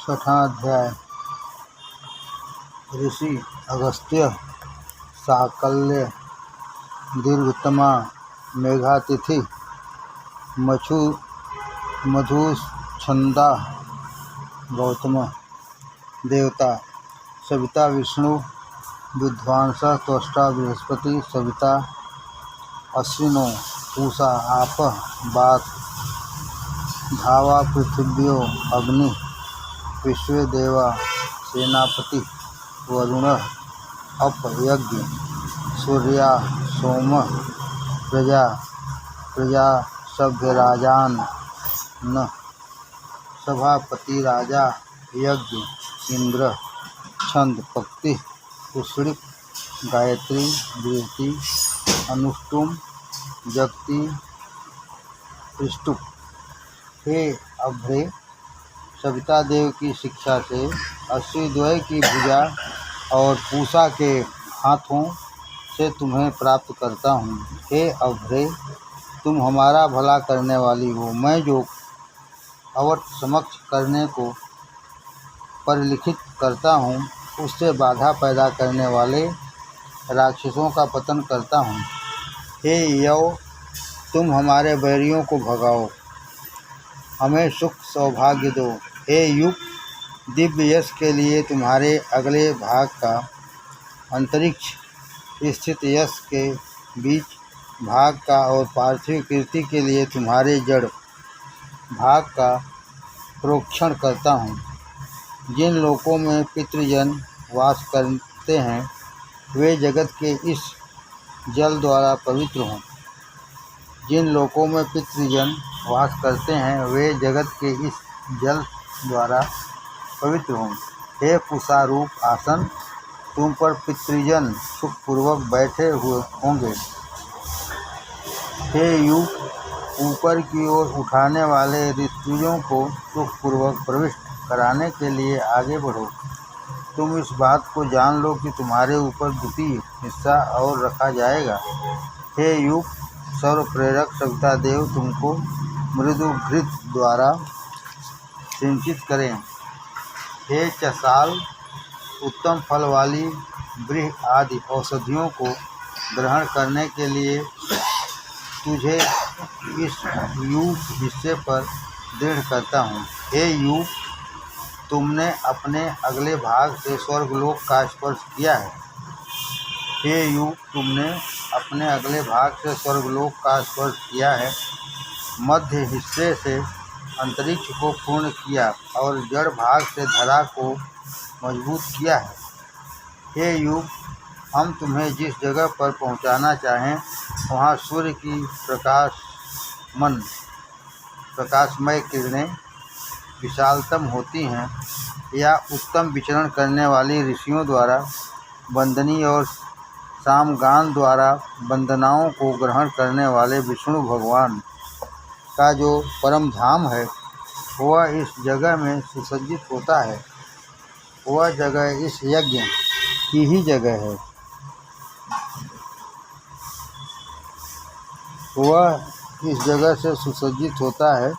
छठा अध्याय। ऋषि अगस्त्य साकल्य दीर्घतमा मेघातिथि मधुच्छंदा गौतम देवता सविता विष्णु विद्वांस त्वष्टा बृहस्पति सविता अश्विनो पूषा आप वात धावा पृथिव्यो अग्नि विश्वे देवा सेनापति वरुण अप यज्ञ सूर्या सोम प्रजा सभ्यराजान न सभापति राजा यज्ञ इंद्र छंद पक्ति कुष्णिक गायत्री वीरति अनुष्टुम जगति पृष्टुप। हे अभ्रे, सविता देव की शिक्षा से अश्विद्वय की भुजा और पूषा के हाथों से तुम्हें प्राप्त करता हूँ। हे अभ्रे, तुम हमारा भला करने वाली हो। मैं जो अवट समक्ष करने को परिलिखित करता हूँ, उससे बाधा पैदा करने वाले राक्षसों का पतन करता हूँ। हे यव, तुम हमारे बैरियों को भगाओ, हमें सुख सौभाग्य दो। हे युग, दिव्य यश के लिए तुम्हारे अगले भाग का अंतरिक्ष स्थित यश के बीच भाग का और पार्थिव कीर्ति के लिए तुम्हारे जड़ भाग का प्रोक्षण करता हूँ। जिन लोकों में पितृजन वास करते हैं, वे जगत के इस जल द्वारा पवित्र हों। जिन लोकों में पितृजन वास करते हैं, वे जगत के इस जल द्वारा पवित्र हों। हे पूषा रूप आसन, तुम पर पितृजन सुखपूर्वक बैठे हुए होंगे। हे युग, ऊपर की ओर उठाने वाले ऋतुजों को सुखपूर्वक प्रविष्ट कराने के लिए आगे बढ़ो। तुम इस बात को जान लो कि तुम्हारे ऊपर द्वितीय हिस्सा और रखा जाएगा। हे युग, सर्व प्रेरक सविता देव तुमको मृदु घृत द्वारा सिंचित करें। हे चसाल, उत्तम फल वाली ब्रीह आदि औषधियों को ग्रहण करने के लिए तुझे इस युग हिस्से पर दृढ़ करता हूँ। हे युग, तुमने अपने अगले भाग से स्वर्गलोक का स्पर्श किया है। हे युग, तुमने अपने अगले भाग से स्वर्गलोक का स्पर्श किया है, मध्य हिस्से से अंतरिक्ष को पूर्ण किया और जड़ भाग से धरा को मजबूत किया है। हे युग, हम तुम्हें जिस जगह पर पहुंचाना चाहें, वहां सूर्य की प्रकाशमय किरणें विशालतम होती हैं, या उत्तम विचरण करने वाली ऋषियों द्वारा वंदनीय और सामगान द्वारा वंदनाओं को ग्रहण करने वाले विष्णु भगवान का जो परम धाम है, वह इस जगह में सुसज्जित होता है। वह जगह इस यज्ञ की ही जगह है। वह इस जगह से सुसज्जित होता है।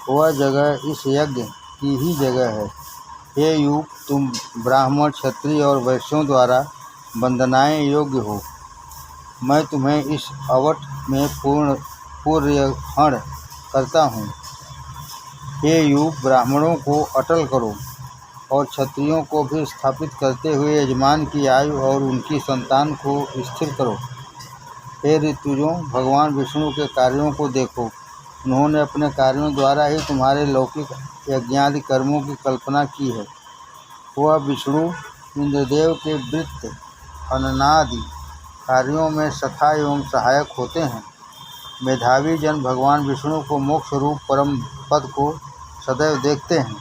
वह जगह इस यज्ञ की ही जगह है। हे युग, तुम ब्राह्मण क्षत्रिय और वैश्यों द्वारा वंदनाएं योग्य हो। मैं तुम्हें इस अवट में पूर्यहण करता हूँ। हे युग, ब्राह्मणों को अटल करो और क्षत्रियों को भी स्थापित करते हुए यजमान की आयु और उनकी संतान को स्थिर करो। हे ऋतुजों, भगवान विष्णु के कार्यों को देखो। उन्होंने अपने कार्यों द्वारा ही तुम्हारे लौकिक यज्ञादि कर्मों की कल्पना की है। वह विष्णु इंद्रदेव के वृत्त हननादि कार्यों में सखा एवं सहायक होते हैं। मेधावी जन भगवान विष्णु को मोक्ष रूप परम पद को सदैव देखते हैं।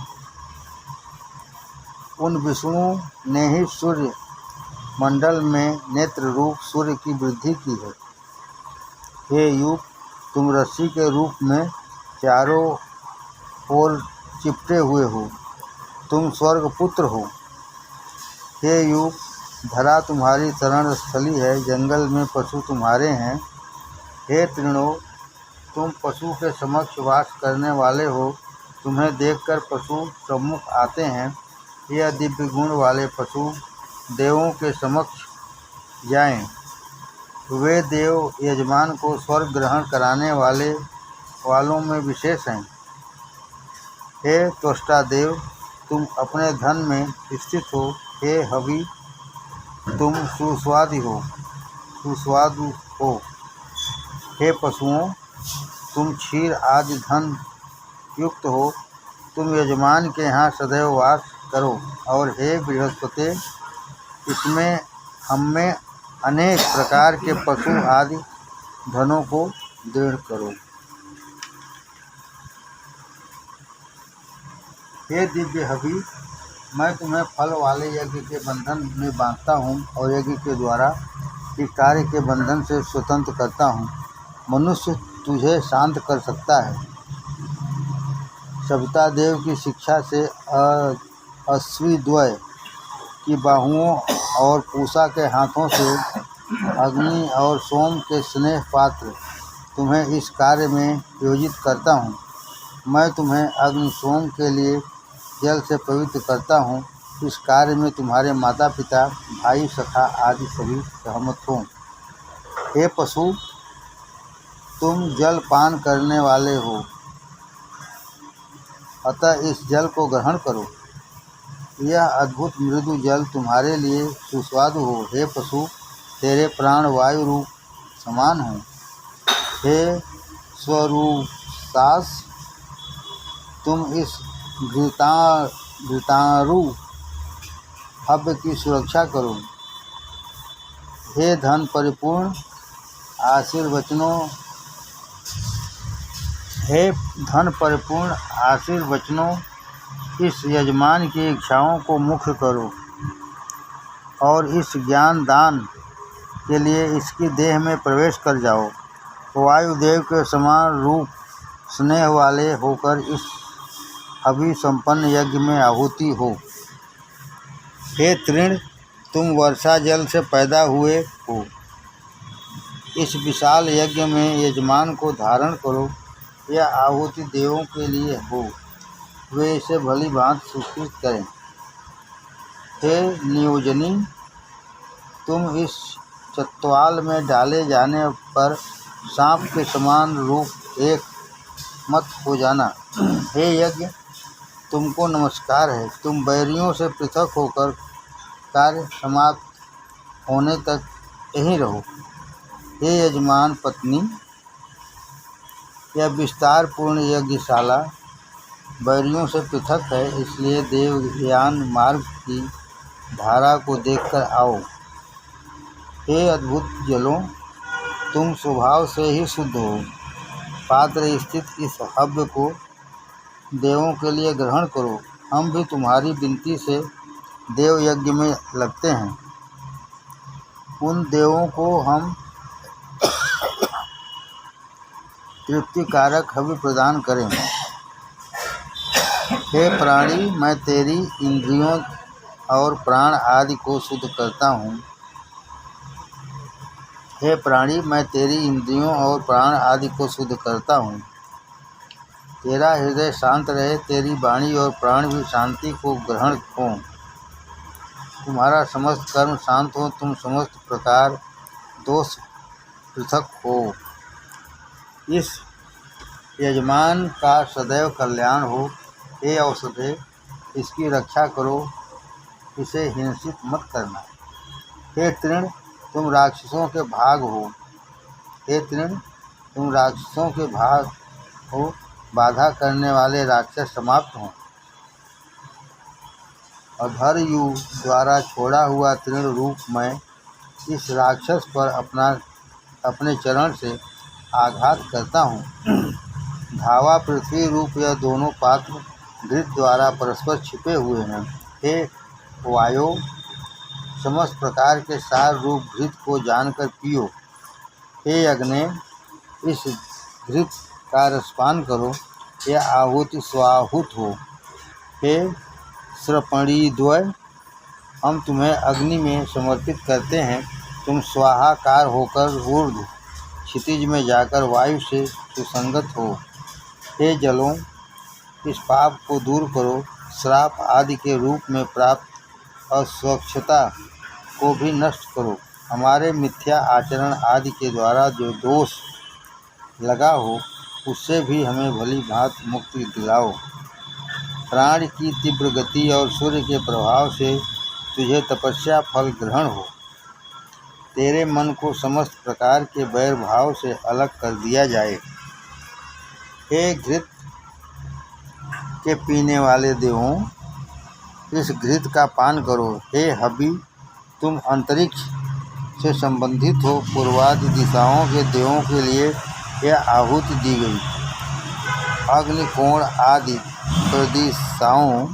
उन विष्णु ने ही सूर्य मंडल में नेत्र रूप सूर्य की वृद्धि की है। हे युग, तुम रस्सी के रूप में चारों ओर चिपटे हुए हो। तुम स्वर्ग पुत्र हो। हे युग, धरा तुम्हारी शरण स्थली है, जंगल में पशु तुम्हारे हैं। हे तृणों, तुम पशु के समक्ष वास करने वाले हो। तुम्हें देखकर पशु सम्मुख आते हैं। यह दिव्य गुण वाले पशु देवों के समक्ष जाएं। वे देव यजमान को स्वर्ग ग्रहण कराने वालों में विशेष हैं। हे त्वष्टा देव, तुम अपने धन में स्थित हो। हे हवि, तुम सुस्वादु हो। हे पशुओं, तुम क्षीर आदि धन युक्त हो। तुम यजमान के यहाँ सदैव वास करो। और हे बृहस्पति, इसमें हममें अनेक प्रकार के पशु आदि धनों को दृढ़ करो। हे दिव्य हवि, मैं तुम्हें फल वाले यज्ञ के बंधन में बांधता हूँ और यज्ञ के द्वारा ही कार्य के बंधन से स्वतंत्र करता हूँ। मनुष्य तुझे शांत कर सकता है। सविता देव की शिक्षा से अश्विद्वय की बाहुओं और पूषा के हाथों से अग्नि और सोम के स्नेह पात्र तुम्हें इस कार्य में योजित करता हूँ। मैं तुम्हें अग्नि सोम के लिए जल से पवित्र करता हूँ। इस कार्य में तुम्हारे माता पिता, भाई, सखा आदि सभी सहमत हों। हे पशु, तुम जल पान करने वाले हो, अतः इस जल को ग्रहण करो। यह अद्भुत मृदु जल तुम्हारे लिए सुस्वादु हो। हे पशु, तेरे प्राण वायु रूप समान हो। हे स्वरूपास, तुम इस घृतारू हव्य की सुरक्षा करो। हे धन परिपूर्ण आशीर्वचनों, इस यजमान की इच्छाओं को मुख्य करो और इस ज्ञान दान के लिए इसकी देह में प्रवेश कर जाओ। वायुदेव के समान रूप स्नेह वाले होकर इस हवि संपन्न यज्ञ में आहुति हो। हे तृण, तुम वर्षा जल से पैदा हुए हो। इस विशाल यज्ञ में यजमान को धारण करो। यह आहुति देवों के लिए हो, वे इसे भली भांति स्वीकृत करें। हे नियोजनी, तुम इस चत्वाल में डाले जाने पर सांप के समान रूप एक मत हो जाना। हे यज्ञ, तुमको नमस्कार है। तुम बैरियों से पृथक होकर कार्य समाप्त होने तक यहीं रहो। हे यजमान पत्नी, यह विस्तार पूर्ण यज्ञशाला बैरियों से पृथक है, इसलिए देवयान मार्ग की धारा को देखकर आओ। हे अद्भुत जलों, तुम स्वभाव से ही शुद्ध हो। पात्र स्थित इस हव्य को देवों के लिए ग्रहण करो। हम भी तुम्हारी विनती से देव यज्ञ में लगते हैं। उन देवों को हम तृप्तिकारक हवि प्रदान करें। हे प्राणी, मैं तेरी इंद्रियों और प्राण आदि को शुद्ध करता हूँ। हे प्राणी, मैं तेरी इंद्रियों और प्राण आदि को शुद्ध करता हूँ। तेरा हृदय शांत रहे, तेरी वाणी और प्राण भी शांति को ग्रहण हों। तुम्हारा समस्त कर्म शांत हो, तुम समस्त प्रकार दोष पृथक हो। इस यजमान का सदैव कल्याण हो। हे औषधे, इसकी रक्षा करो, इसे हिंसित मत करना। हे तृण, तुम राक्षसों के भाग हो। हे तृण, तुम राक्षसों के भाग हो। बाधा करने वाले राक्षस समाप्त हों। अधर्यु द्वारा छोड़ा हुआ तृण रूप मैं इस राक्षस पर अपने चरण से आघात करता हूँ। धावा पृथ्वी रूप यह दोनों पात्र घृत द्वारा परस्पर छिपे हुए हैं। हे वायो, समस्त प्रकार के सार रूप घृत को जानकर पियो। हे अग्ने, इस घृत का रसपान करो, यह आहुति स्वाहुत हो। हे श्रपणीद्वय, हम तुम्हें अग्नि में समर्पित करते हैं। तुम स्वाहाकार होकर ऊर्ध्व क्षितिज में जाकर वायु से सुसंगत हो। हे जलों, इस पाप को दूर करो। श्राप आदि के रूप में प्राप्त अस्वच्छता को भी नष्ट करो। हमारे मिथ्या आचरण आदि के द्वारा जो दोष लगा हो उससे भी हमें भली भांति मुक्ति दिलाओ। प्राण की तीव्र गति और सूर्य के प्रभाव से तुझे तपस्या फल ग्रहण हो। तेरे मन को समस्त प्रकार के बैर भाव से अलग कर दिया जाए। हे घृत के पीने वाले देवों, इस घृत का पान करो। हे हबी, तुम अंतरिक्ष से संबंधित हो। पूर्वादि दिशाओं के देवों के लिए यह आहुति दी गई। अग्नि कोण आदि प्रदिशाओं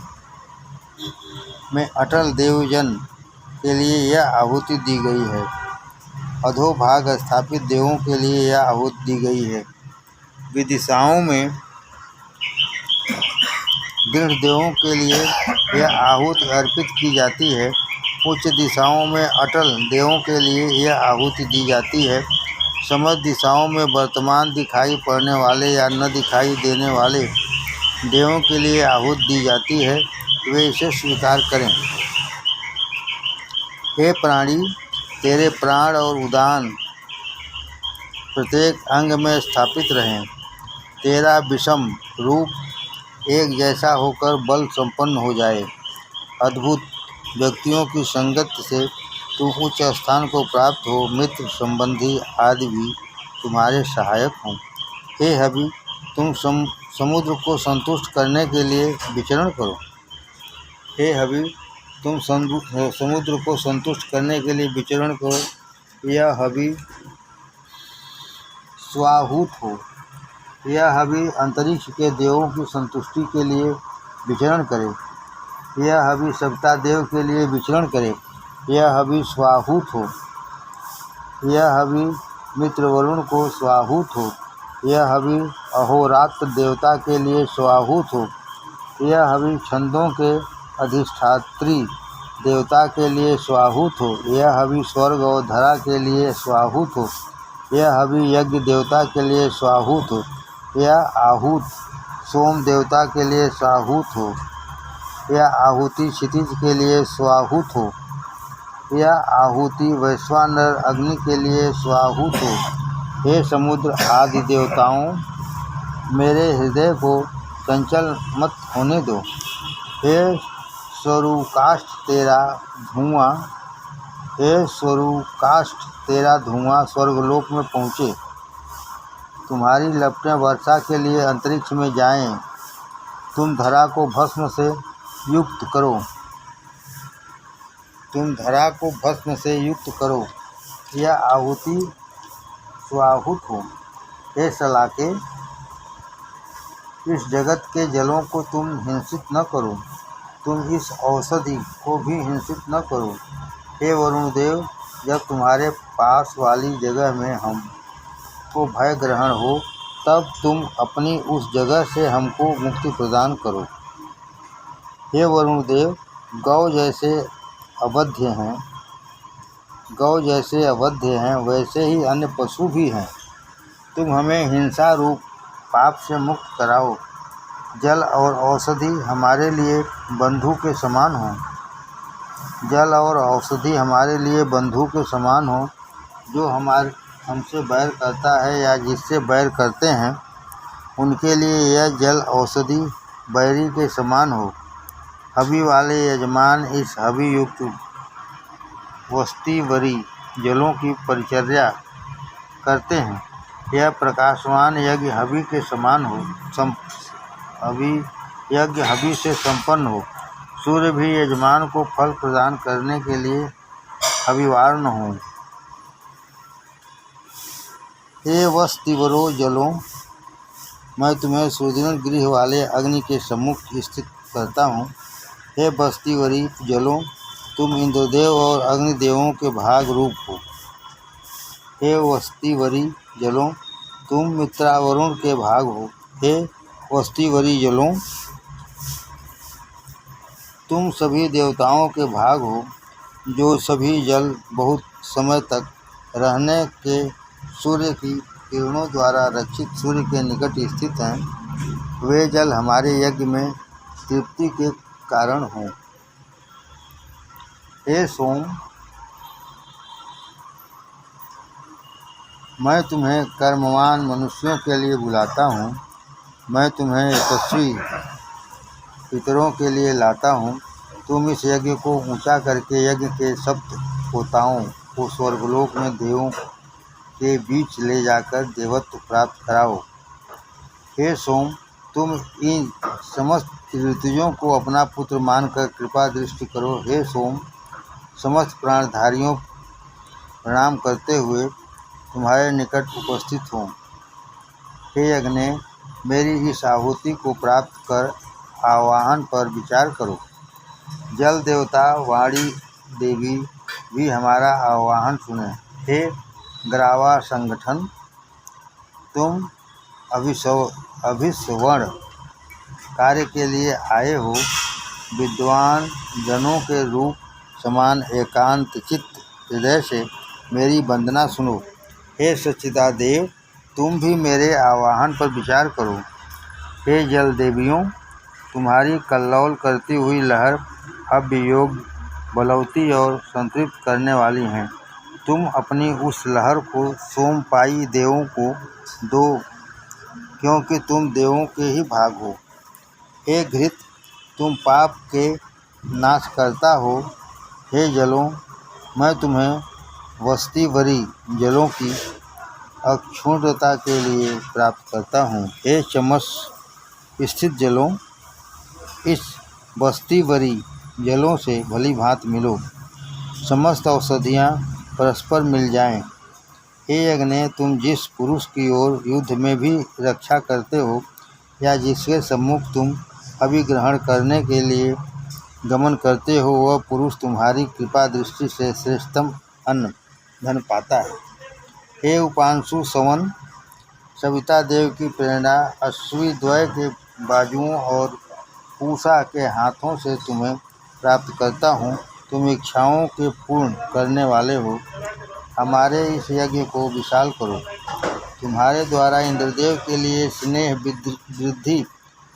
में अटल देवजन के लिए यह आहुति दी गई है। अधोभाग स्थापित देवों के लिए यह आहुति दी गई है। विदिशाओं में दृढ़ देवों के लिए यह आहुति अर्पित की जाती है। उच्च दिशाओं में अटल देवों के लिए यह आहुति दी जाती है। समस्त दिशाओं में वर्तमान दिखाई पड़ने वाले या न दिखाई देने वाले देवों के लिए आहुति दी जाती है। वे इसे स्वीकार करें। हे प्राणी, तेरे प्राण और उदान प्रत्येक अंग में स्थापित रहें। तेरा विषम रूप एक जैसा होकर बल संपन्न हो जाए। अद्भुत व्यक्तियों की संगत से तुम उच्च स्थान को प्राप्त हो। मित्र संबंधी आदि भी तुम्हारे सहायक हों। हे हबी, तुम समुद्र को संतुष्ट करने के लिए विचरण करो। हे हबी, तुम समुद्र को संतुष्ट करने के लिए विचरण करो। यह हबी स्वाहूत हो। यह हबी अंतरिक्ष के देवों की संतुष्टि के लिए विचरण करे। यह हबी सप्ता देव के लिए विचरण करे। यह हबी स्वाहूत हो। यह हबी मित्र वरुण को स्वाहूत हो। यह हबी अहोरात्र देवता के लिए स्वाहूत हो। यह हबी छंदों के अधिष्ठात्री देवता के लिए स्वाहूत हो। यह हबी स्वर्ग और धरा के लिए स्वाहूत हो। यह हबी यज्ञ देवता के लिए स्वाहूत हो। यह आहूत सोम देवता के लिए स्वाहूत हो। यह आहुति क्षितिज के लिए स्वाहूत हो। यह आहुति वैश्वानर अग्नि के लिए स्वाहूत हो। हे समुद्र आदि देवताओं, मेरे हृदय को चंचल मत होने दो। हे स्वरूकाष्ठ तेरा धुआं, हे स्वरूकाष्ठ तेरा धुआं स्वर्गलोक में पहुँचे। तुम्हारी लपटें वर्षा के लिए अंतरिक्ष में जाएं। तुम धरा को भस्म से युक्त करो। तुम धरा को भस्म से युक्त करो। यह आहुति स्वाहूत हो। हे सलाके, इस जगत के जलों को तुम हिंसित न करो। तुम इस औषधि को भी हिंसित न करो। हे वरुण देव, जब तुम्हारे पास वाली जगह में हमको भय ग्रहण हो, तब तुम अपनी उस जगह से हमको मुक्ति प्रदान करो। हे वरुण देव, गौ जैसे अवध्य हैं वैसे ही अन्य पशु भी हैं। तुम हमें हिंसा रूप पाप से मुक्त कराओ। जल और औषधि हमारे लिए बंधु के समान हो। जल और औषधि हमारे लिए बंधु के समान हो। जो हमसे बैर करता है या जिससे बैर करते हैं, उनके लिए यह जल औषधि बैरी के समान हो। हबी वाले यजमान इस हबी युक्त वस्तीवरी जलों की परिचर्या करते हैं। यह प्रकाशवान यज्ञ हबी के समान हो। यज्ञ हबी से संपन्न हो। सूर्य भी यजमान को फल प्रदान करने के लिए हविवार्ण हो। हे वस्तीवरो जलों, मैं तुम्हें सुदृढ़ गृह वाले अग्नि के सम्मुख स्थित करता हूँ। हे वस्तीवरी जलों, तुम इंद्रदेव और अग्निदेवों के भाग रूप हो। हे वस्तीवरी जलों, तुम मित्रावरुण के भाग हो। हे वस्तीवरी जलों, तुम सभी देवताओं के भाग हो। जो सभी जल बहुत समय तक रहने के सूर्य की किरणों द्वारा रक्षित सूर्य के निकट स्थित हैं, वे जल हमारे यज्ञ में तृप्ति के कारण हों। हे सोम, मैं तुम्हें कर्मवान मनुष्यों के लिए बुलाता हूँ। मैं तुम्हें यशस्वी पितरों के लिए लाता हूँ। तुम इस यज्ञ को ऊंचा करके यज्ञ के सप्त होताओं को स्वर्गलोक में देवों के बीच ले जाकर देवत्व प्राप्त कराओ। हे सोम, तुम इन समस्त ऋतुजों को अपना पुत्र मानकर कृपा दृष्टि करो। हे सोम, समस्त प्राणधारियों प्रणाम करते हुए तुम्हारे निकट उपस्थित हों। हे अग्नि, मेरी इस आहुति को प्राप्त कर आवाहन पर विचार करो। जल देवता वाणी देवी भी हमारा आवाहन सुने। हे ग्रावा संगठन, तुम अभिस्वर्ण कार्य के लिए आए हो। विद्वान जनों के रूप समान एकांत चित्त हृदय से मेरी वंदना सुनो। हे सच्चिदादेव, तुम भी मेरे आवाहन पर विचार करो। हे जल देवियों, तुम्हारी कल्लोल करती हुई लहर हव्य योग बलौती और संतृप्त करने वाली हैं। तुम अपनी उस लहर को सोमपाई देवों को दो, क्योंकि तुम देवों के ही भाग हो। हे घृत, तुम पाप के नाश करता हो। हे जलों, मैं तुम्हें वस्ती भरी जलों की अक्षुण्णता के लिए प्राप्त करता हूँ। हे चमस स्थित जलों, इस बस्ती भरी जलों से भली भांति मिलो, समस्त औषधियाँ परस्पर मिल जाएं। हे अग्नि, तुम जिस पुरुष की ओर युद्ध में भी रक्षा करते हो या जिसके सम्मुख तुम अभिग्रहण करने के लिए गमन करते हो, वह पुरुष तुम्हारी कृपा दृष्टि से श्रेष्ठतम अन्न धन पाता है। हे उपांशु सवन, सविता देव की प्रेरणा अश्वी द्वय के बाजुओं और पूषा के हाथों से तुम्हें प्राप्त करता हूँ। तुम इच्छाओं के पूर्ण करने वाले हो। हमारे इस यज्ञ को विशाल करो। तुम्हारे द्वारा इंद्रदेव के लिए स्नेह वृद्धि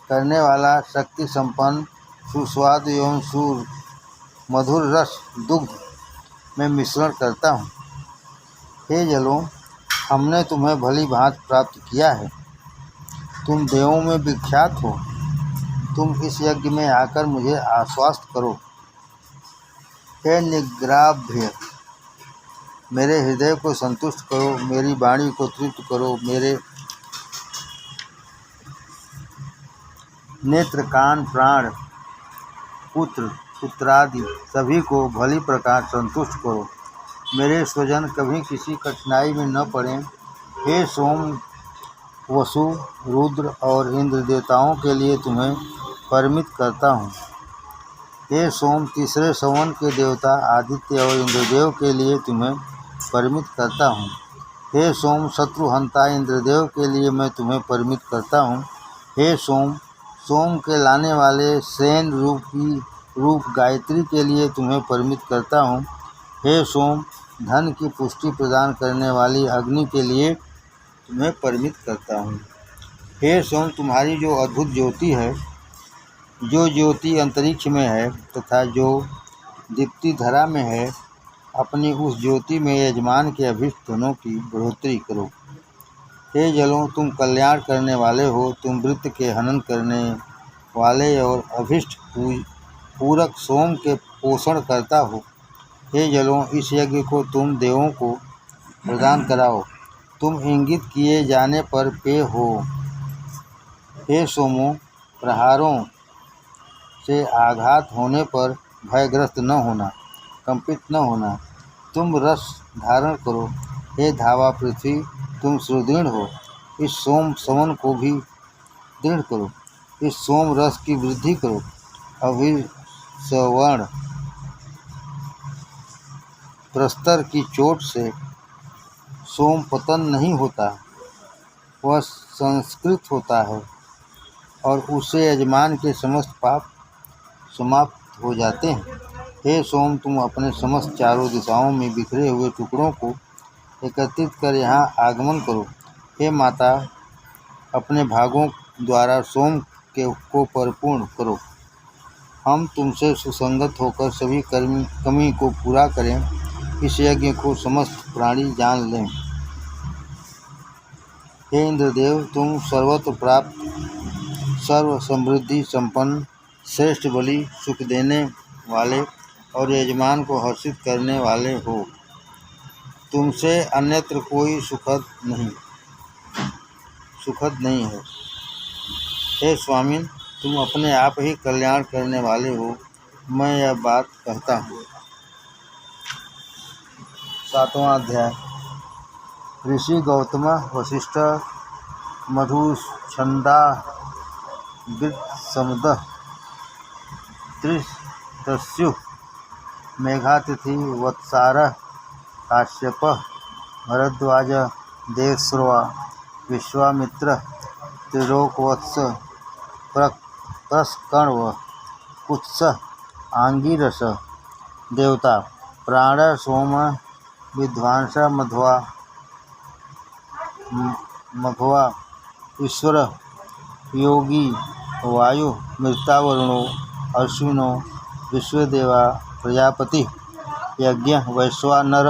करने वाला शक्ति संपन्न सुस्वाद एवं सूर मधुर रस दुग्ध में मिश्रण करता हूँ। हे जलों, हमने तुम्हें भली भांति प्राप्त किया है। तुम देवों में विख्यात हो। तुम इस यज्ञ में आकर मुझे आश्वस्त करो। हे निग्राभ्य, मेरे हृदय को संतुष्ट करो, मेरी वाणी को तृप्त करो, मेरे नेत्र कान प्राण पुत्र पुत्रादि सभी को भली प्रकार संतुष्ट करो। मेरे स्वजन कभी किसी कठिनाई में न पड़ें। हे सोम, वसु रुद्र और इंद्र देवताओं के लिए तुम्हें परिमित करता हूँ। हे सोम, तीसरे सवन के देवता आदित्य और इंद्रदेव के लिए तुम्हें परिमित करता हूँ। हे सोम, शत्रुहंता इंद्रदेव के लिए मैं तुम्हें परिमित करता हूँ। हे सोम, सोम के लाने वाले सेन रूप गायत्री के लिए तुम्हें परिमित करता हूँ। हे सोम, धन की पुष्टि प्रदान करने वाली अग्नि के लिए तुम्हें परिमित करता हूँ। हे सोम, तुम्हारी जो अद्भुत ज्योति है, जो ज्योति अंतरिक्ष में है तथा जो दीप्ति धरा में है, अपनी उस ज्योति में यजमान के अभीष्ट धनों की बढ़ोतरी करो। हे जलों, तुम कल्याण करने वाले हो। तुम वृत्त के हनन करने वाले और अभीष्ट पूरक सोम के पोषण करता हो। हे जलों, इस यज्ञ को तुम देवों को प्रदान कराओ। तुम इंगित किए जाने पर पेय हो। हे सोमो, प्रहारों से आघात होने पर भयग्रस्त न होना, कंपित न होना। तुम रस धारण करो। हे धावा पृथ्वी, तुम सुदृढ़ हो। इस सोम सवन को भी दृढ़ करो। इस सोम रस की वृद्धि करो। अभिस्वर्ण प्रस्तर की चोट से सोम पतन नहीं होता, वह संस्कृत होता है और उससे यजमान के समस्त पाप समाप्त हो जाते हैं। हे सोम, तुम अपने समस्त चारों दिशाओं में बिखरे हुए टुकड़ों को एकत्रित कर यहाँ आगमन करो। हे माता, अपने भागों द्वारा सोम को परिपूर्ण करो। हम तुमसे सुसंगत होकर सभी कमी को पूरा करें, इस यज्ञ को समस्त प्राणी जान लें। हे इंद्रदेव, तुम सर्वत्र प्राप्त, सर्व समृद्धि संपन्न, श्रेष्ठ बलि, सुख देने वाले और यजमान को हर्षित करने वाले हो। तुमसे अन्यत्र कोई सुखद नहीं है। हे स्वामी, तुम अपने आप ही कल्याण करने वाले हो। मैं यह बात कहता हूँ। 7वां अध्याय। ऋषि गौतम, वशिष्ठ, मधुछंदा, गृत्समदः, त्रिदस्यु, मेघातिथि, वत्सारः, काश्यपः, भरद्वाज, देवश्रवा, विश्वामित्र, त्रिलोकवत्स, प्रस्कण्व, कुत्स, आंगिरस, देवता, प्राण, सोम, विद्वांस, मघवा, ईश्वर, योगी, वायु, मृतावरुणो, अश्विनो, विश्वदेवा, प्रजापति, यज्ञ, वैश्वानर,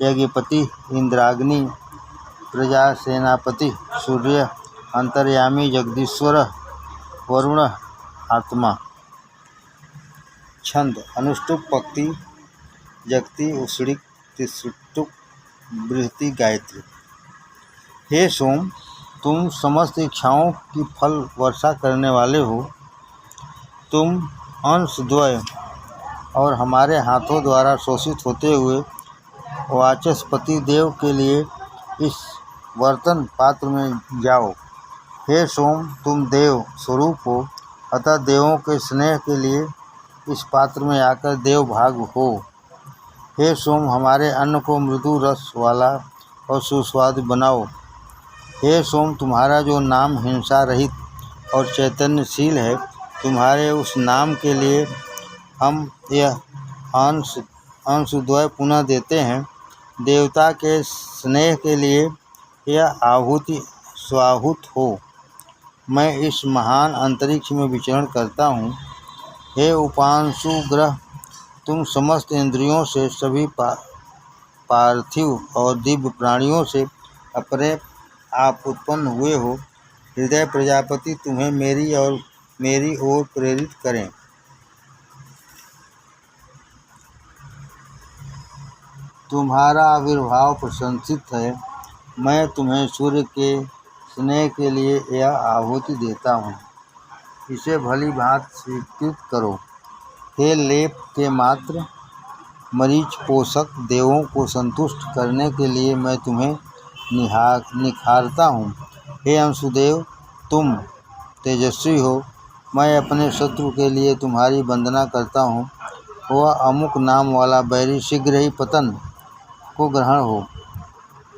यज्ञपति, इंद्राग्नि, प्रजासेनापति, सूर्य, अंतर्यामी, जगदीश्वर, वरुण, आत्मा। छंद: अनुष्टुप, पक्ति, जगति, उषिक, त्रिष्टुप, बृहति, गायत्री। हे सोम, तुम समस्त इच्छाओं की फल वर्षा करने वाले हो। तुम अंशद्वय और हमारे हाथों द्वारा शोषित होते हुए वाचस्पति देव के लिए इस बर्तन पात्र में जाओ। हे सोम, तुम देव स्वरूप हो, अतः देवों के स्नेह के लिए इस पात्र में आकर देव भाग हो। हे सोम, हमारे अन्न को मृदु रस वाला और सुस्वादु बनाओ। हे सोम, तुम्हारा जो नाम हिंसा रहित और चैतन्यशील है, तुम्हारे उस नाम के लिए हम यह अंशद्वय पुनः देते हैं। देवता के स्नेह के लिए यह आहुति स्वाहुत हो। मैं इस महान अंतरिक्ष में विचरण करता हूँ। हे उपांशु ग्रह, तुम समस्त इंद्रियों से, सभी पार्थिव और दिव्य प्राणियों से अपने आप उत्पन्न हुए हो। हृदय प्रजापति तुम्हें मेरी ओर प्रेरित करें। तुम्हारा आविर्भाव प्रशंसित है। मैं तुम्हें सूर्य के स्नेह के लिए यह आहुति देता हूँ। इसे भली भांति स्वीकृत करो। हे लेप के मात्र, मरीच पोषक, देवों को संतुष्ट करने के लिए मैं तुम्हें निखारता हूँ। हे अंशुदेव, तुम तेजस्वी हो। मैं अपने शत्रु के लिए तुम्हारी वंदना करता हूँ। वह अमुक नाम वाला बैरी शीघ्र ही पतन को ग्रहण हो।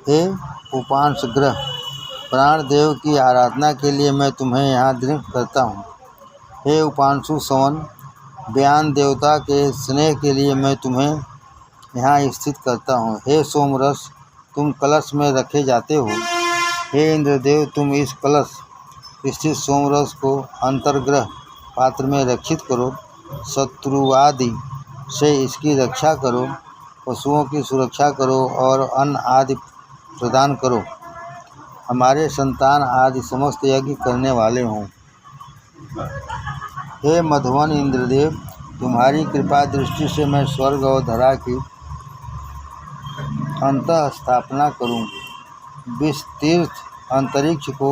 हे उपांश ग्रह, प्राण देव की आराधना के लिए मैं तुम्हें यहाँ दृढ़ करता हूँ। हे उपांशु सवन, व्यान देवता के स्नेह के लिए मैं तुम्हें यहाँ स्थित करता हूँ। हे सोमरस, तुम कलश में रखे जाते हो। हे इंद्रदेव, तुम इस कलश स्थित सोमरस को अंतर्ग्रह पात्र में रक्षित करो। शत्रुवादि से इसकी रक्षा करो, पशुओं की सुरक्षा करो और अन्न आदि प्रदान करो। हमारे संतान आदि समस्त यज्ञ करने वाले हों। हे मधवन इंद्रदेव, तुम्हारी कृपा दृष्टि से मैं स्वर्ग और धरा की अंतः स्थापना करूं। विस्तृत अंतरिक्ष को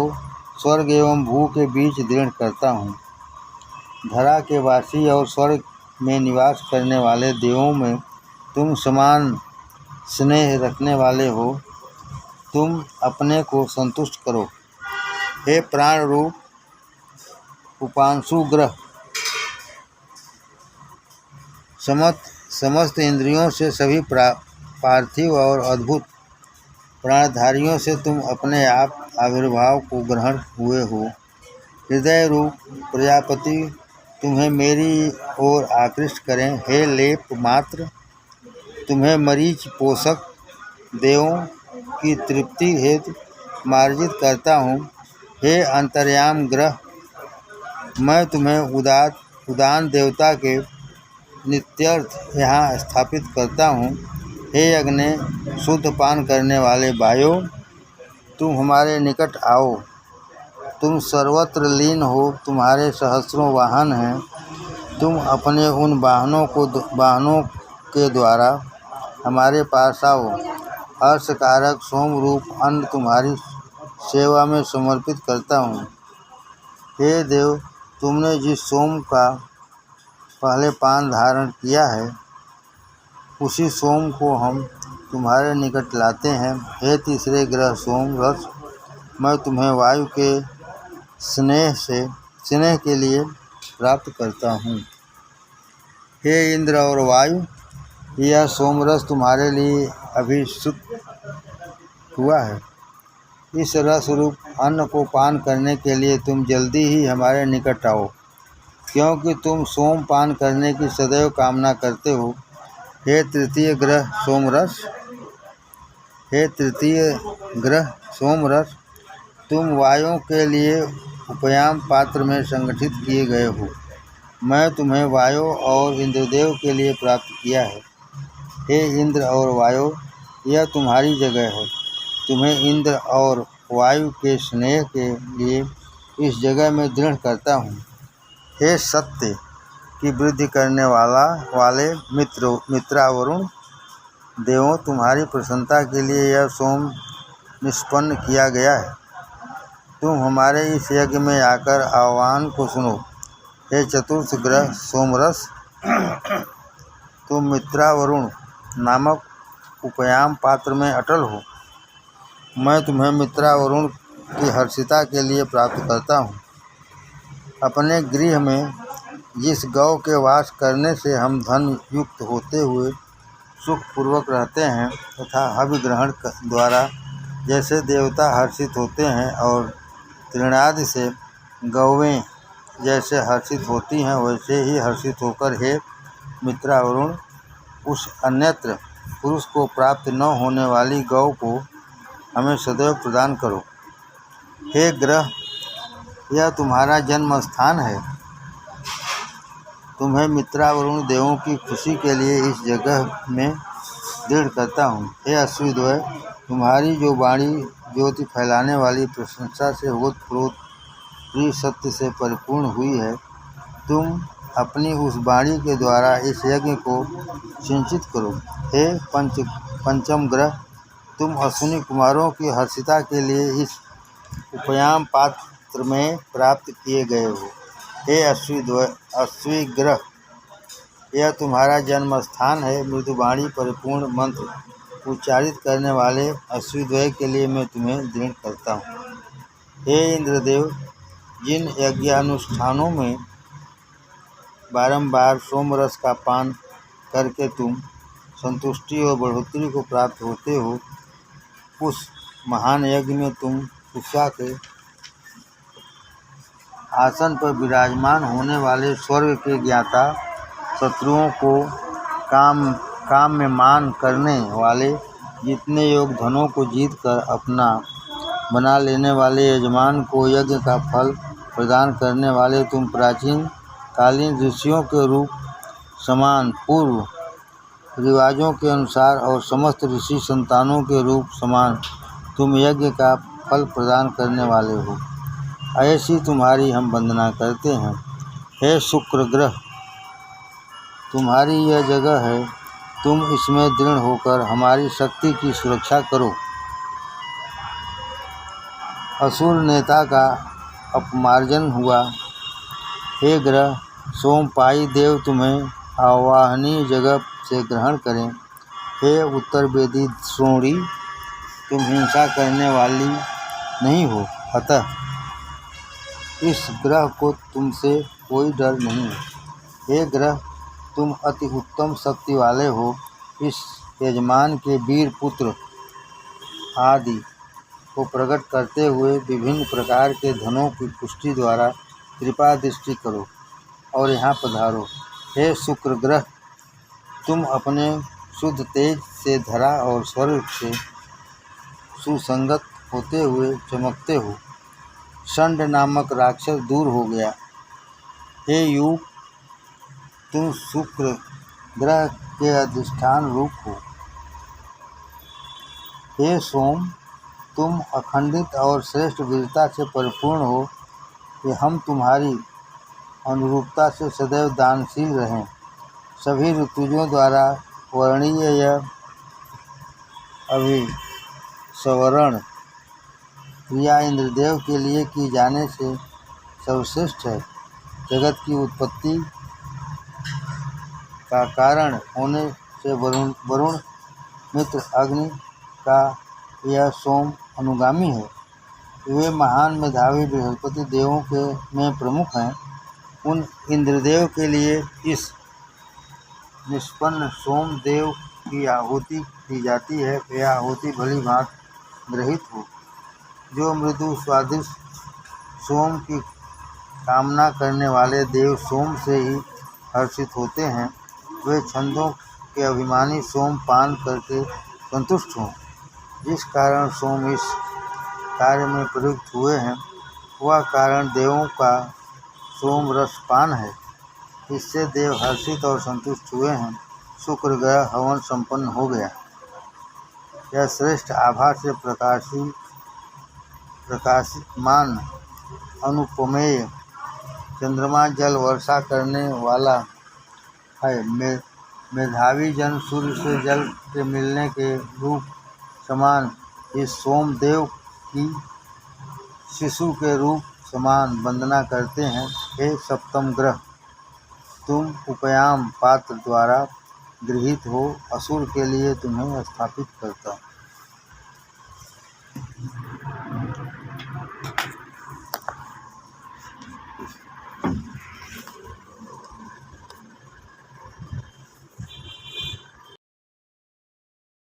स्वर्ग एवं भू के बीच दृढ़ करता हूं। धरा के वासी और स्वर्ग में निवास करने वाले देवों में तुम समान स्नेह रखने वाले हो। तुम अपने को संतुष्ट करो। हे प्राण रूप उपांशु ग्रह, समस्त इंद्रियों से, सभी पार्थिव और अद्भुत प्राणधारियों से तुम अपने आप आविर्भाव को ग्रहण हुए हो। हृदय रूप प्रजापति तुम्हें मेरी ओर आकृष्ट करें। हे लेप मात्र, तुम्हें मरीच पोषक, देवों की तृप्ति हेतु मार्जित करता हूँ। हे अंतर्याम ग्रह, मैं तुम्हें उदान देवता के नित्यर्थ यहाँ स्थापित करता हूँ। हे अग्नि, शुद्ध पान करने वाले वायु, तुम हमारे निकट आओ। तुम सर्वत्र लीन हो, तुम्हारे सहस्रों वाहन हैं। तुम अपने उन वाहनों के द्वारा हमारे पास आओ। हर्षकारक सोम रूप अन्न तुम्हारी सेवा में समर्पित करता हूँ। हे देव, तुमने जिस सोम का पहले पान धारण किया है, उसी सोम को हम तुम्हारे निकट लाते हैं। हे तीसरे ग्रह सोम रस, मैं तुम्हें वायु के स्नेह के लिए प्राप्त करता हूँ। हे इंद्र और वायु, यह सोमरस तुम्हारे लिए अभिषिक्त हुआ है। इस रस रूप अन्न को पान करने के लिए तुम जल्दी ही हमारे निकट आओ, क्योंकि तुम सोम पान करने की सदैव कामना करते हो। हे तृतीय ग्रह सोमरस, तुम वायुओं के लिए उपयाम पात्र में संगठित किए गए हो। मैं तुम्हें वायु और इंद्रदेव के लिए प्राप्त किया है। हे इंद्र और वायु, यह तुम्हारी जगह है। तुम्हें इंद्र और वायु के स्नेह के लिए इस जगह में दृढ़ करता हूँ। हे सत्य की वृद्धि करने वाले मित्रावरुण देवों, तुम्हारी प्रसन्नता के लिए यह सोम निष्पन्न किया गया है। तुम हमारे इस यज्ञ में आकर आह्वान को सुनो। हे चतुर्थ ग्रह सोमरस, तुम मित्रावरुण नामक उपयाम पात्र में अटल हो। मैं तुम्हें मित्रावरुण की हर्षिता के लिए प्राप्त करता हूँ। अपने गृह में जिस गौ के वास करने से हम धन युक्त होते हुए सुखपूर्वक रहते हैं, तथा हवि ग्रहण द्वारा जैसे देवता हर्षित होते हैं और तृणादि से गौवें जैसे हर्षित होती हैं, वैसे ही हर्षित होकर हे मित्रावरुण, उस अन्यत्र पुरुष को प्राप्त न होने वाली गौ को हमें सदैव प्रदान करो। हे ग्रह, यह तुम्हारा जन्म स्थान है। तुम्हें मित्रावरुण देवों की खुशी के लिए इस जगह में दृढ़ करता हूँ। हे अश्विद्वय, तुम्हारी जो वाणी ज्योति फैलाने वाली प्रशंसा से ओतप्रोत प्रिय सत्य से परिपूर्ण हुई है, तुम अपनी उस वाणी के द्वारा इस यज्ञ को सिंचित करो। हे पंचम ग्रह, तुम अश्विनी कुमारों की हर्षिता के लिए इस उपयाम पात्र में प्राप्त किए गए हो। हे अश्वी ग्रह, यह तुम्हारा जन्म स्थान है। मृदुवाणी परिपूर्ण मंत्र उच्चारित करने वाले अश्विद्वय के लिए मैं तुम्हें दृढ़ करता हूँ। हे इंद्रदेव, जिन यज्ञानुष्ठानों में बारंबार सोमरस का पान करके तुम संतुष्टि और बढ़ोतरी को प्राप्त होते हो, उस महान यज्ञ में तुम उषा के आसन पर विराजमान होने वाले स्वर्ग के ज्ञाता, शत्रुओं को काम में मान करने वाले, जितने योग धनों को जीतकर अपना बना लेने वाले यजमान को यज्ञ का फल प्रदान करने वाले, तुम प्राचीन कालीन ऋषियों के रूप समान पूर्व रिवाजों के अनुसार और समस्त ऋषि संतानों के रूप समान तुम यज्ञ का फल प्रदान करने वाले हो। ऐसी तुम्हारी हम वंदना करते हैं। हे शुक्र ग्रह, तुम्हारी यह जगह है। तुम इसमें दृढ़ होकर हमारी शक्ति की सुरक्षा करो। असुर नेता का अपमार्जन हुआ। हे ग्रह सोमपाई देव, तुम्हें आवाहनीय जगह से ग्रहण करें। हे उत्तर वेदी श्रोणी, तुम हिंसा करने वाली नहीं हो, अतः इस ग्रह को तुमसे कोई डर नहीं है। हे ग्रह, तुम अति उत्तम शक्ति वाले हो। इस यजमान के वीर पुत्र आदि को प्रकट करते हुए विभिन्न प्रकार के धनों की पुष्टि द्वारा कृपा दृष्टि करो और यहाँ पधारो। हे शुक्र ग्रह, तुम अपने शुद्ध तेज से धरा और स्वर्ग से सुसंगत होते हुए चमकते हो। षंड नामक राक्षस दूर हो गया। हे युग, तुम शुक्र ग्रह के अधिष्ठान रूप हो। हे सोम, तुम अखंडित और श्रेष्ठ वीरता से परिपूर्ण हो कि हम तुम्हारी अनुरूपता से सदैव दानशील रहें। सभी ऋतुजों द्वारा वर्णीय यह अभिसवरण क्रिया इंद्रदेव के लिए की जाने से सर्वश्रेष्ठ है। जगत की उत्पत्ति का कारण होने से वरुण मित्र अग्नि का यह सोम अनुगामी है। वे महान मेधावी बृहस्पति देवों के में प्रमुख हैं। उन इंद्रदेव के लिए इस निष्पन्न सोम देव की आहुति की जाती है। यह आहुति भली भांति ग्रहित हो। जो मृदु स्वादिष्ट सोम की कामना करने वाले देव सोम से ही हर्षित होते हैं, वे छंदों के अभिमानी सोम पान करके संतुष्ट हों। जिस कारण सोम इस कार्य में प्रयुक्त हुए हैं, वह कारण देवों का सोम रसपान है। इससे देव हर्षित और संतुष्ट हुए हैं। शुक्र ग्रह हवन संपन्न हो गया। यह श्रेष्ठ आभा से प्रकाशितमान अनुपमेय चंद्रमा जल वर्षा करने वाला है। मेधावी जन सूर्य से जल के मिलने के रूप समान इस सोमदेव की शिशु के रूप समान वंदना करते हैं। हे सप्तम ग्रह, तुम उपयाम पात्र द्वारा गृहीत हो। असुर के लिए तुम्हें स्थापित करता